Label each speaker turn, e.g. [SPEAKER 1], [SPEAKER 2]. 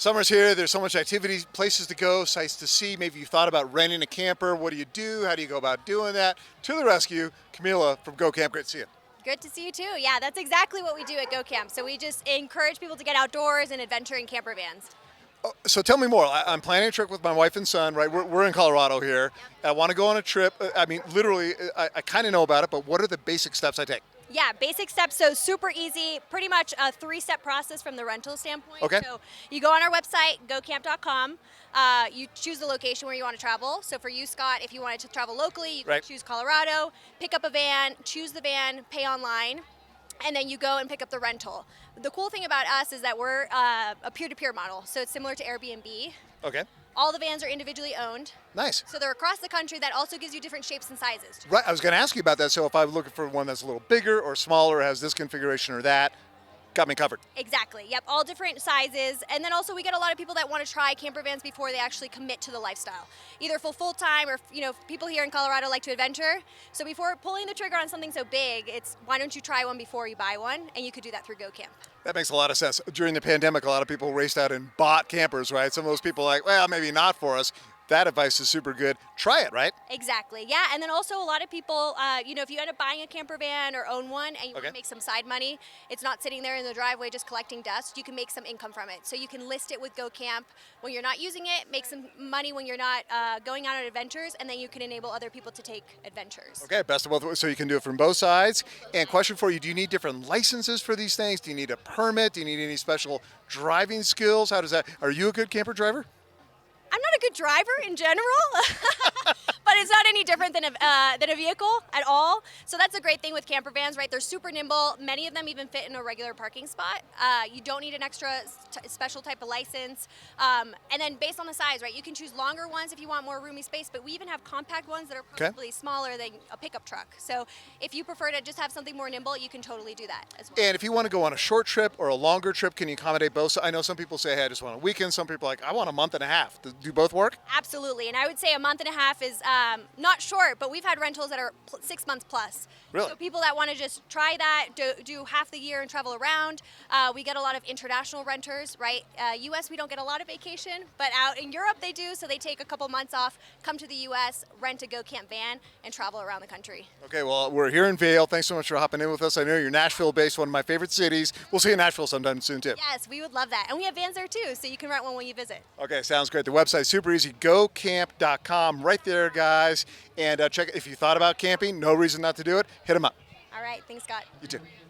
[SPEAKER 1] Summer's here. There's so much activities, places to go, sights to see. Maybe you thought about renting a camper. What do you do? How do you go about doing that? To the rescue, Camila from GoCamp. Great to see you.
[SPEAKER 2] Good to see you too. Yeah, that's exactly what we do at GoCamp. So we just encourage people to get outdoors and adventure in camper vans.
[SPEAKER 1] So tell me more. I'm planning a trip with my wife and son, right? We're in Colorado here. I want to go on a trip. I mean, literally, I kind of know about it, but what are the basic steps I take?
[SPEAKER 2] Yeah, basic steps, so super easy, pretty much a 3-step process from the rental standpoint.
[SPEAKER 1] Okay.
[SPEAKER 2] So you go on our website, gocamp.com, you choose the location where you want to travel. So for you, Scott, if you wanted to travel locally, you can choose Colorado, pick up a van, choose the van, pay online, and then you go and pick up the rental. The cool thing about us is that we're a peer-to-peer model, so it's similar to Airbnb.
[SPEAKER 1] Okay.
[SPEAKER 2] All the vans are individually owned.
[SPEAKER 1] Nice.
[SPEAKER 2] So they're across the country. That also gives you different shapes and sizes.
[SPEAKER 1] Right. I was going to ask you about that. So if I'm looking for one that's a little bigger or smaller, has this configuration or that, got me covered.
[SPEAKER 2] Exactly. Yep. All different sizes. And then also we get a lot of people that want to try camper vans before they actually commit to the lifestyle, either full time or, people here in Colorado like to adventure. So before pulling the trigger on something so big, it's why don't you try one before you buy one? And you could do that through GoCamp.
[SPEAKER 1] That makes a lot of sense. During the pandemic, a lot of people raced out and bought campers, right? Some of those people are like, well, maybe not for us. That advice is super good. Try it, right?
[SPEAKER 2] Exactly. Yeah. And then also a lot of people, if you end up buying a camper van or own one and you want to make some side money, it's not sitting there in the driveway just collecting dust. You can make some income from it. So you can list it with GoCamp when you're not using it, make some money when you're not going out on adventures, and then you can enable other people to take adventures.
[SPEAKER 1] Okay, best of both worlds. So you can do it from both sides. And question for you, do you need different licenses for these things? Do you need a permit? Do you need any special driving skills? How does that, are you a good camper driver?
[SPEAKER 2] I'm not a good driver in general, but it's not any different than a vehicle at all. So that's a great thing with camper vans, right? They're super nimble. Many of them even fit in a regular parking spot. You don't need an extra special type of license. And then based on the size, right? You can choose longer ones if you want more roomy space, but we even have compact ones that are probably smaller than a pickup truck. So if you prefer to just have something more nimble, you can totally do that as well.
[SPEAKER 1] And if you want to go on a short trip or a longer trip, can you accommodate both? So I know some people say, hey, I just want a weekend. Some people are like, I want a month and a half. Do both work?
[SPEAKER 2] Absolutely. And I would say a month and a half is not short, but we've had rentals that are 6 months plus.
[SPEAKER 1] Really?
[SPEAKER 2] So people that want to just try that, do half the year and travel around. We get a lot of international renters, right? U.S., we don't get a lot of vacation, but out in Europe they do. So they take a couple months off, come to the U.S., rent a GoCamp van, and travel around the country.
[SPEAKER 1] Okay, well, we're here in Vail. Thanks so much for hopping in with us. I know you're Nashville-based, one of my favorite cities. We'll see you in Nashville sometime soon, too.
[SPEAKER 2] Yes, we would love that. And we have vans there, too, so you can rent one when you visit.
[SPEAKER 1] Okay, sounds great. The website's super easy, gocamp.com, right there, guys. And check if you thought about camping, no reason not to do it, hit them up.
[SPEAKER 2] All right, thanks, Scott.
[SPEAKER 1] You too.